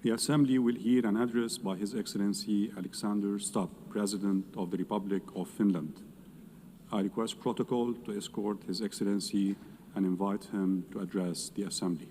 The Assembly will hear an address by His Excellency Alexander Stubb, President of the Republic of Finland. I request protocol to escort His Excellency and invite him to address the Assembly.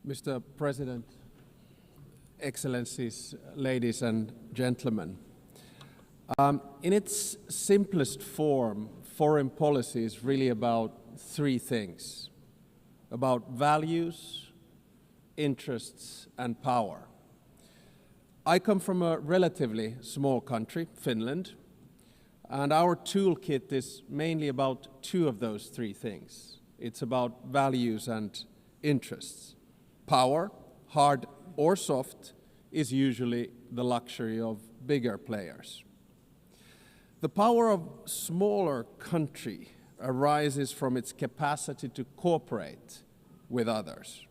Mr. President, Excellencies, ladies and gentlemen, in its simplest form, foreign policy is really about three things: about values, interests, and power. I come from a relatively small country, Finland, and our toolkit is mainly about two of those three things. It's about values and interests. Power, hard or soft, is usually the luxury of bigger players. The power of smaller country arises from its capacity to cooperate with others.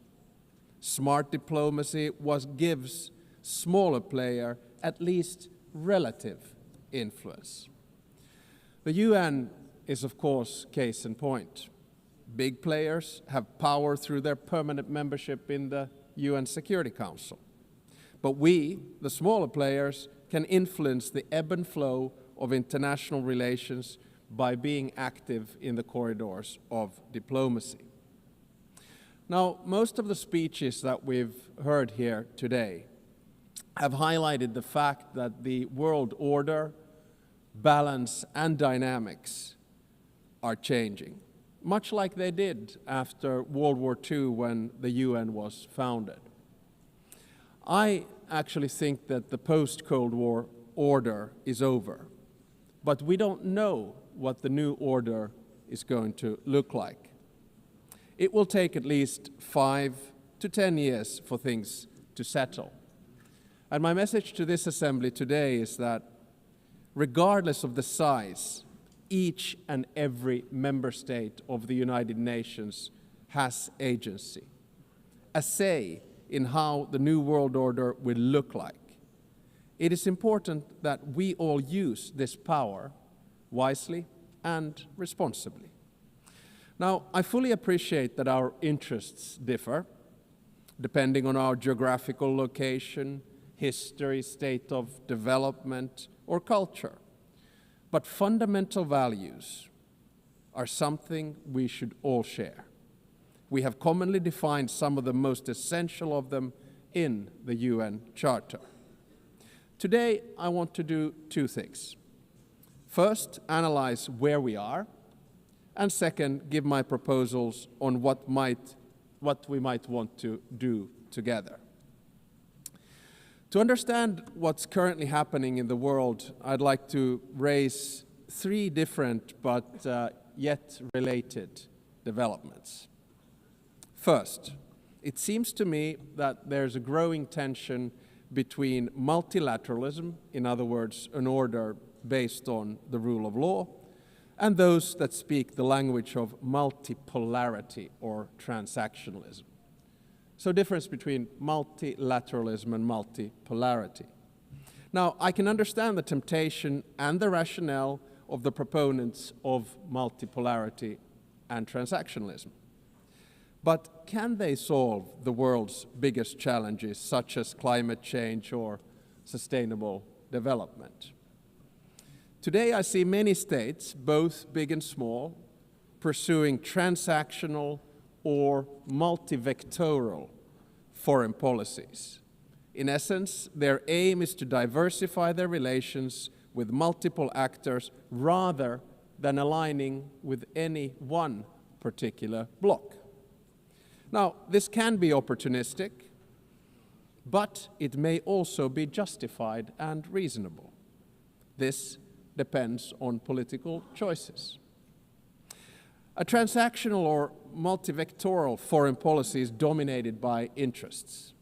Smart diplomacy gives smaller player at least relative influence. The UN is, of course, case in point. Big players have power through their permanent membership in the UN Security Council. But we, the smaller players, can influence the ebb and flow of international relations by being active in the corridors of diplomacy. Now, most of the speeches that we've heard here today have highlighted the fact that the world order, balance, and dynamics are changing, much like they did after World War II when the UN was founded. I actually think that the post-Cold War order is over, but we don't know what the new order is going to look like. It will take at least 5 to 10 years for things to settle. And my message to this Assembly today is that regardless of the size, each and every member state of the United Nations has agency, a say in how the new world order will look like. It is important that we all use this power wisely and responsibly. Now, I fully appreciate that our interests differ, depending on our geographical location, history, state of development, or culture. But fundamental values are something we should all share. We have commonly defined some of the most essential of them in the UN Charter. Today, I want to do two things. First, analyze where we are, and second, give my proposals on what we might want to do together. To understand what's currently happening in the world, I'd like to raise three different but yet related developments. First, it seems to me that there's a growing tension between multilateralism, in other words, an order based on the rule of law, and those that speak the language of multipolarity or transactionalism. So difference between multilateralism and multipolarity. Now, I can understand the temptation and the rationale of the proponents of multipolarity and transactionalism. But can they solve the world's biggest challenges, such as climate change or sustainable development? Today, I see many states, both big and small, pursuing transactional or multivectoral foreign policies. In essence, their aim is to diversify their relations with multiple actors rather than aligning with any one particular bloc. Now, this can be opportunistic, but it may also be justified and reasonable. This depends on political choices. A transactional or multivectoral foreign policy is dominated by interests.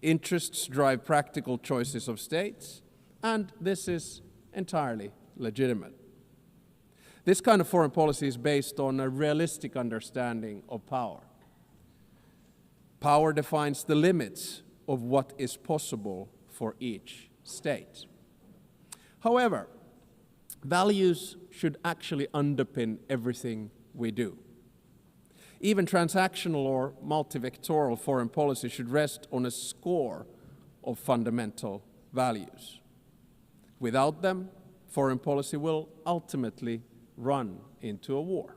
Interests drive practical choices of states, and this is entirely legitimate. This kind of foreign policy is based on a realistic understanding of power. Power defines the limits of what is possible for each state. However, values should actually underpin everything we do. Even transactional or multivectoral foreign policy should rest on a score of fundamental values. Without them, foreign policy will ultimately run into a wall.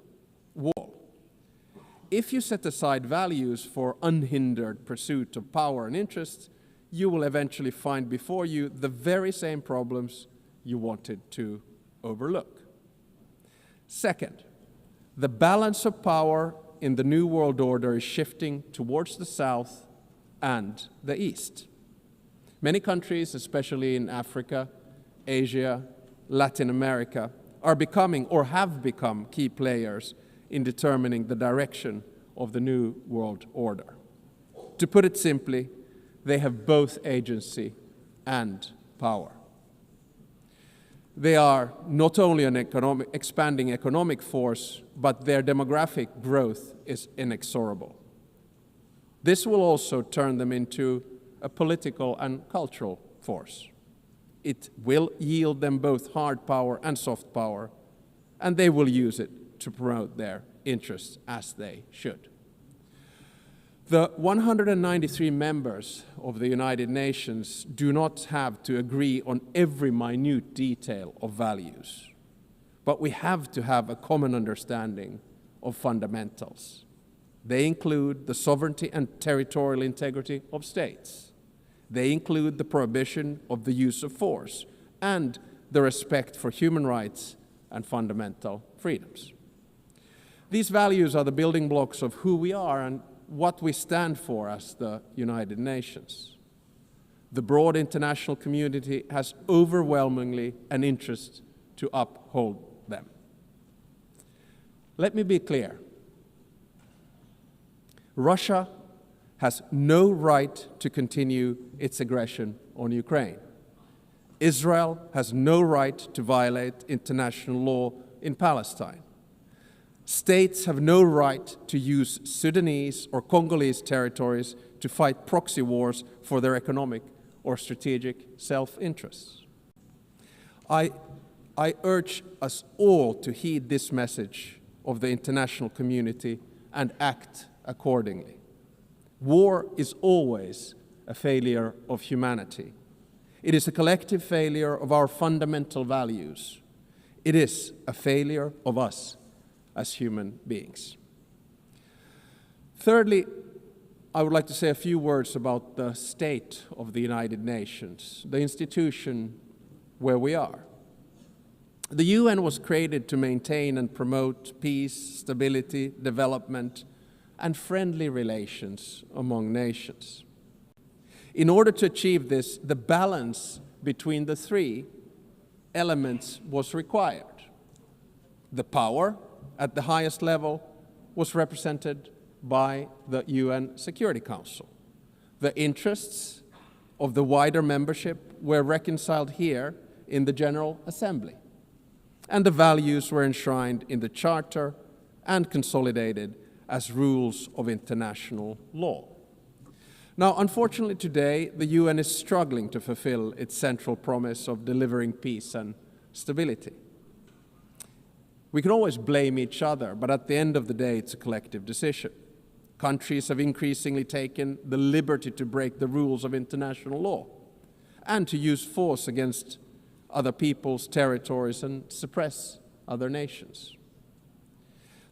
If you set aside values for unhindered pursuit of power and interests, you will eventually find before you the very same problems you wanted to overlook. Second, the balance of power in the New World Order is shifting towards the South and the East. Many countries, especially in Africa, Asia, Latin America, are becoming or have become key players in determining the direction of the New World Order. To put it simply, they have both agency and power. They are not only an expanding economic force, but their demographic growth is inexorable. This will also turn them into a political and cultural force. It will yield them both hard power and soft power, and they will use it to promote their interests as they should. The 193 members of the United Nations do not have to agree on every minute detail of values, but we have to have a common understanding of fundamentals. They include the sovereignty and territorial integrity of states. They include the prohibition of the use of force and the respect for human rights and fundamental freedoms. These values are the building blocks of who we are and what we stand for as the United Nations. The broad international community has overwhelmingly an interest to uphold them. Let me be clear. Russia has no right to continue its aggression on Ukraine. Israel has no right to violate international law in Palestine. States have no right to use Sudanese or Congolese territories to fight proxy wars for their economic or strategic self-interests. I urge us all to heed this message of the international community and act accordingly. War is always a failure of humanity. It is a collective failure of our fundamental values. It is a failure of us as human beings. Thirdly, I would like to say a few words about the state of the United Nations, the institution where we are. The UN was created to maintain and promote peace, stability, development, and friendly relations among nations. In order to achieve this, the balance between the three elements was required. The power at the highest level was represented by the UN Security Council. The interests of the wider membership were reconciled here in the General Assembly, and the values were enshrined in the Charter and consolidated as rules of international law. Now, unfortunately today, the UN is struggling to fulfill its central promise of delivering peace and stability. We can always blame each other, but at the end of the day, it's a collective decision. Countries have increasingly taken the liberty to break the rules of international law and to use force against other people's territories and suppress other nations.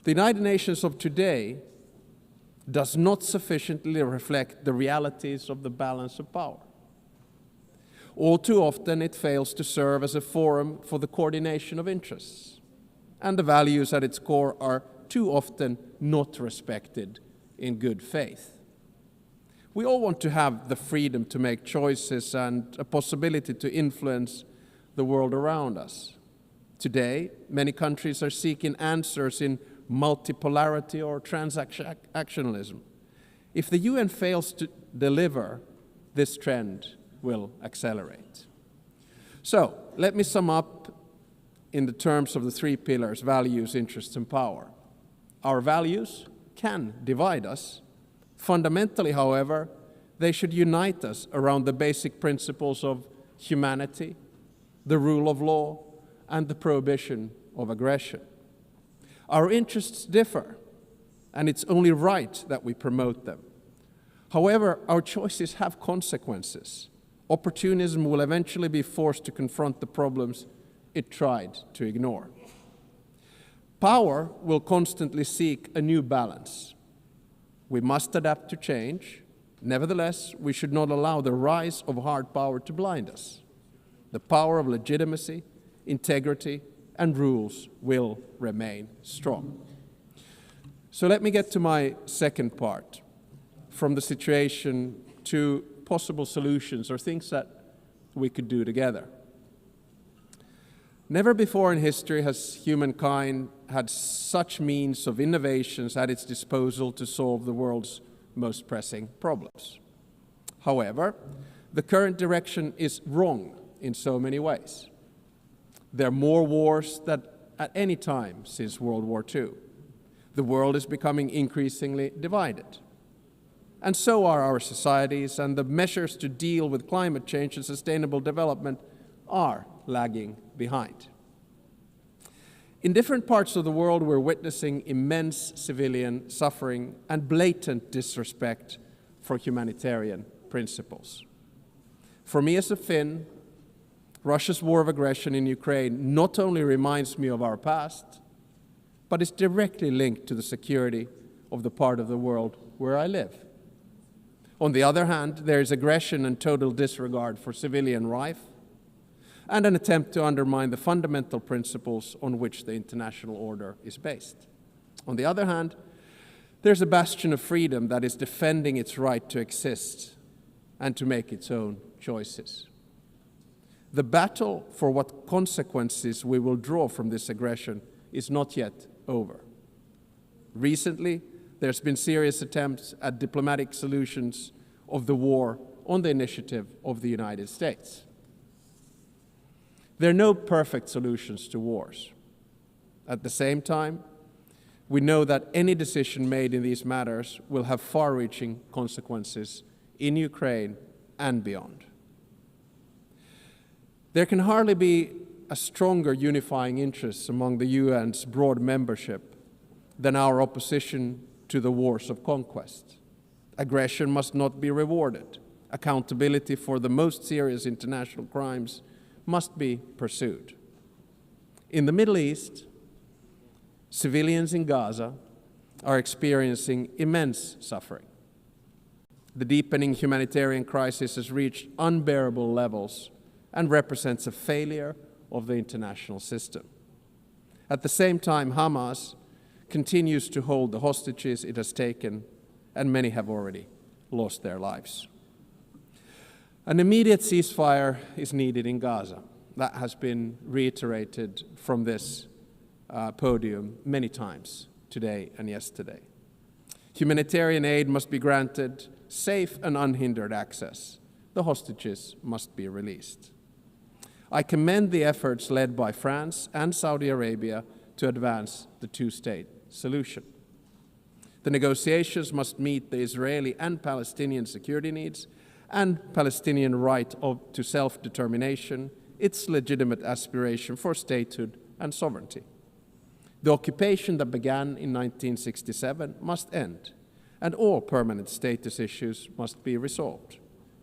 The United Nations of today does not sufficiently reflect the realities of the balance of power. All too often, it fails to serve as a forum for the coordination of interests, and the values at its core are too often not respected in good faith. We all want to have the freedom to make choices and a possibility to influence the world around us. Today, many countries are seeking answers in multipolarity or transactionalism. If the UN fails to deliver, this trend will accelerate. So, let me sum up in the terms of the three pillars: values, interests, and power. Our values can divide us. Fundamentally, however, They should unite us around the basic principles of humanity, the rule of law, and the prohibition of aggression. Our interests differ, and it's only right that we promote them. However, our choices have consequences. Opportunism will eventually be forced to confront the problems it tried to ignore. Power will constantly seek a new balance. We must adapt to change. Nevertheless, we should not allow the rise of hard power to blind us. The power of legitimacy, integrity, and rules will remain strong. So let me get to my second part, from the situation to possible solutions or things that we could do together. Never before in history has humankind had such means of innovations at its disposal to solve the world's most pressing problems. However, the current direction is wrong in so many ways. There are more wars than at any time since World War II. The world is becoming increasingly divided. And so are our societies, and the measures to deal with climate change and sustainable development are lagging behind. In different parts of the world, we're witnessing immense civilian suffering and blatant disrespect for humanitarian principles. For me as a Finn, Russia's war of aggression in Ukraine not only reminds me of our past, but is directly linked to the security of the part of the world where I live. On the other hand, there is aggression and total disregard for civilian life, and an attempt to undermine the fundamental principles on which the international order is based. On the other hand, there's a bastion of freedom that is defending its right to exist and to make its own choices. The battle for what consequences we will draw from this aggression is not yet over. Recently, there's been serious attempts at diplomatic solutions of the war on the initiative of the United States. There are no perfect solutions to wars. At the same time, we know that any decision made in these matters will have far-reaching consequences in Ukraine and beyond. There can hardly be a stronger unifying interest among the UN's broad membership than our opposition to the wars of conquest. Aggression must not be rewarded. Accountability for the most serious international crimes must be pursued. In the Middle East, civilians in Gaza are experiencing immense suffering. The deepening humanitarian crisis has reached unbearable levels and represents a failure of the international system. At the same time, Hamas continues to hold the hostages it has taken, and many have already lost their lives. An immediate ceasefire is needed in Gaza. That has been reiterated from this podium many times today and yesterday. Humanitarian aid must be granted safe and unhindered access. The hostages must be released. I commend the efforts led by France and Saudi Arabia to advance the two-state solution. The negotiations must meet the Israeli and Palestinian security needs and Palestinian right to self-determination, its legitimate aspiration for statehood and sovereignty. The occupation that began in 1967 must end, and all permanent status issues must be resolved.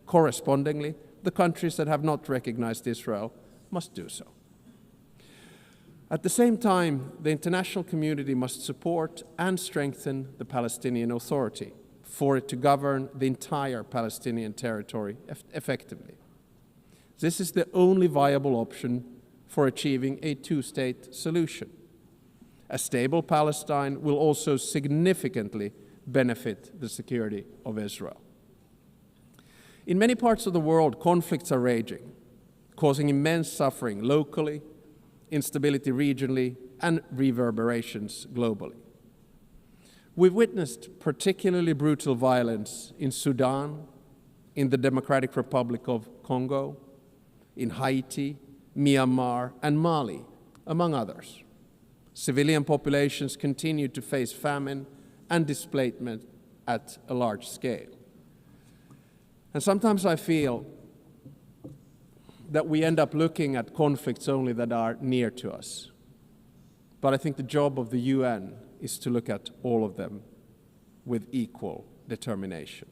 Correspondingly, the countries that have not recognized Israel must do so. At the same time, the international community must support and strengthen the Palestinian Authority for it to govern the entire Palestinian territory effectively. This is the only viable option for achieving a two-state solution. A stable Palestine will also significantly benefit the security of Israel. In many parts of the world, conflicts are raging, causing immense suffering locally, instability regionally, and reverberations globally. We've witnessed particularly brutal violence in Sudan, in the Democratic Republic of Congo, in Haiti, Myanmar, and Mali, among others. Civilian populations continue to face famine and displacement at a large scale. And sometimes I feel that we end up looking at conflicts only that are near to us. But I think the job of the UN is to look at all of them with equal determination.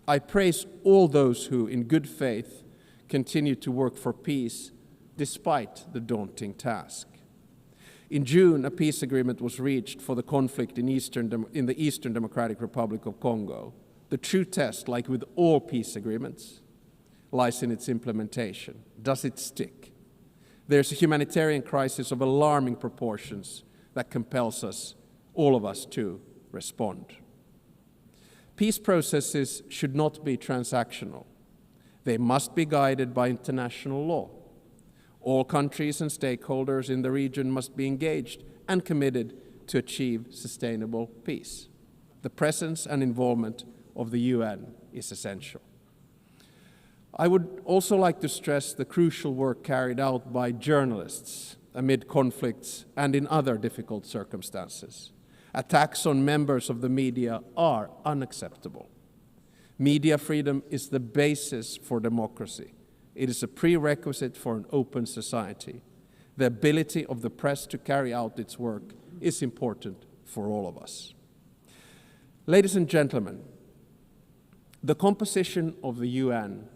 I praise all those who, in good faith, continue to work for peace despite the daunting task. In June, a peace agreement was reached for the conflict in the Eastern Democratic Republic of Congo. The true test, like with all peace agreements, lies in its implementation. Does it stick? There's a humanitarian crisis of alarming proportions that compels us, all of us, to respond. Peace processes should not be transactional. They must be guided by international law. All countries and stakeholders in the region must be engaged and committed to achieve sustainable peace. The presence and involvement of the UN is essential. I would also like to stress the crucial work carried out by journalists amid conflicts and in other difficult circumstances. Attacks on members of the media are unacceptable. Media freedom is the basis for democracy. It is a prerequisite for an open society. The ability of the press to carry out its work is important for all of us. Ladies and gentlemen, the composition of the UN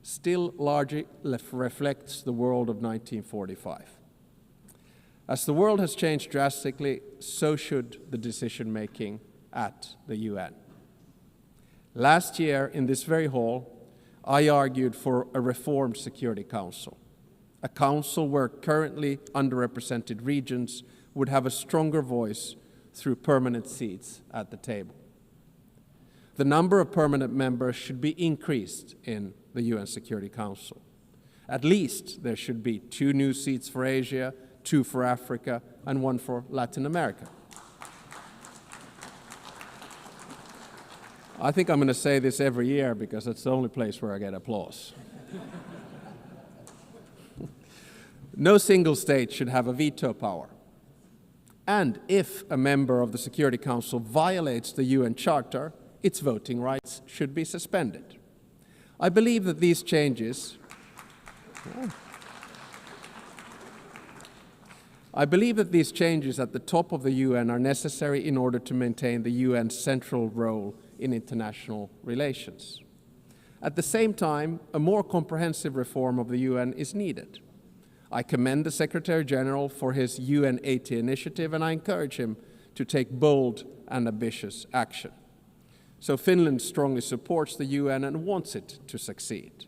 still largely reflects the world of 1945. As the world has changed drastically, so should the decision-making at the UN. Last year, in this very hall, I argued for a reformed Security Council, a council where currently underrepresented regions would have a stronger voice through permanent seats at the table. The number of permanent members should be increased in the UN Security Council. At least there should be 2 new seats for Asia, 2 for Africa, and 1 for Latin America. I think I'm going to say this every year because it's the only place where I get applause. No single state should have a veto power. And if a member of the Security Council violates the UN Charter, its voting rights should be suspended. I believe that these changes at the top of the UN are necessary in order to maintain the UN's central role in international relations. At the same time, a more comprehensive reform of the UN is needed. I commend the Secretary General for his UN 80 initiative, and I encourage him to take bold and ambitious action. So Finland strongly supports the UN and wants it to succeed.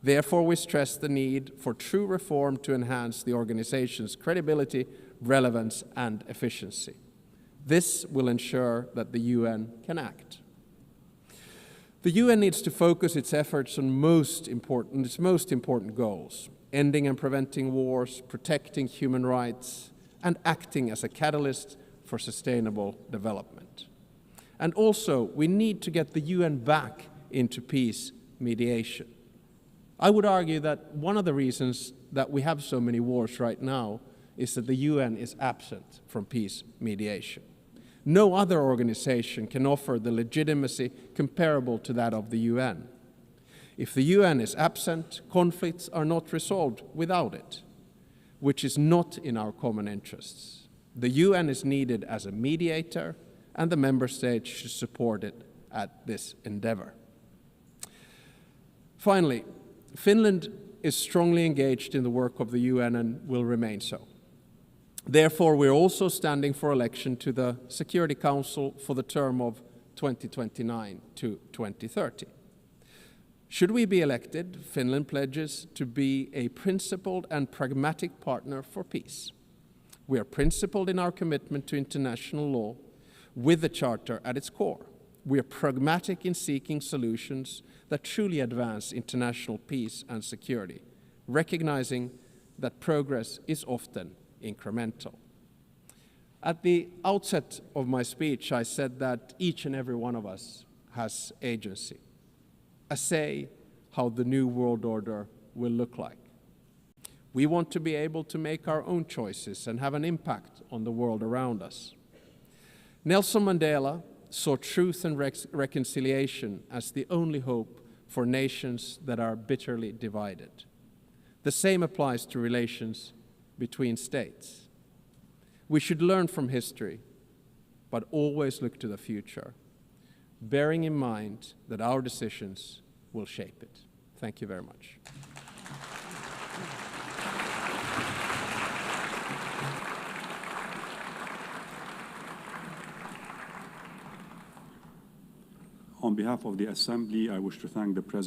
Therefore, we stress the need for true reform to enhance the organization's credibility, relevance, and efficiency. This will ensure that the UN can act. The UN needs to focus its efforts on its most important goals: ending and preventing wars, protecting human rights, and acting as a catalyst for sustainable development. And also, we need to get the UN back into peace mediation. I would argue that one of the reasons that we have so many wars right now is that the UN is absent from peace mediation. No other organization can offer the legitimacy comparable to that of the UN. If the UN is absent, conflicts are not resolved without it, which is not in our common interests. The UN is needed as a mediator, and the member states should support it at this endeavor. Finally, Finland is strongly engaged in the work of the UN and will remain so. Therefore, we're also standing for election to the Security Council for the term of 2029 to 2030. Should we be elected, Finland pledges to be a principled and pragmatic partner for peace. We are principled in our commitment to international law with the Charter at its core. We are pragmatic in seeking solutions that truly advance international peace and security, recognizing that progress is often incremental. At the outset of my speech, I said that each and every one of us has agency, a say how the new world order will look like. We want to be able to make our own choices and have an impact on the world around us. Nelson Mandela saw truth and reconciliation as the only hope for nations that are bitterly divided. The same applies to relations between states. We should learn from history, but always look to the future, bearing in mind that our decisions will shape it. Thank you very much. On behalf of the Assembly, I wish to thank the President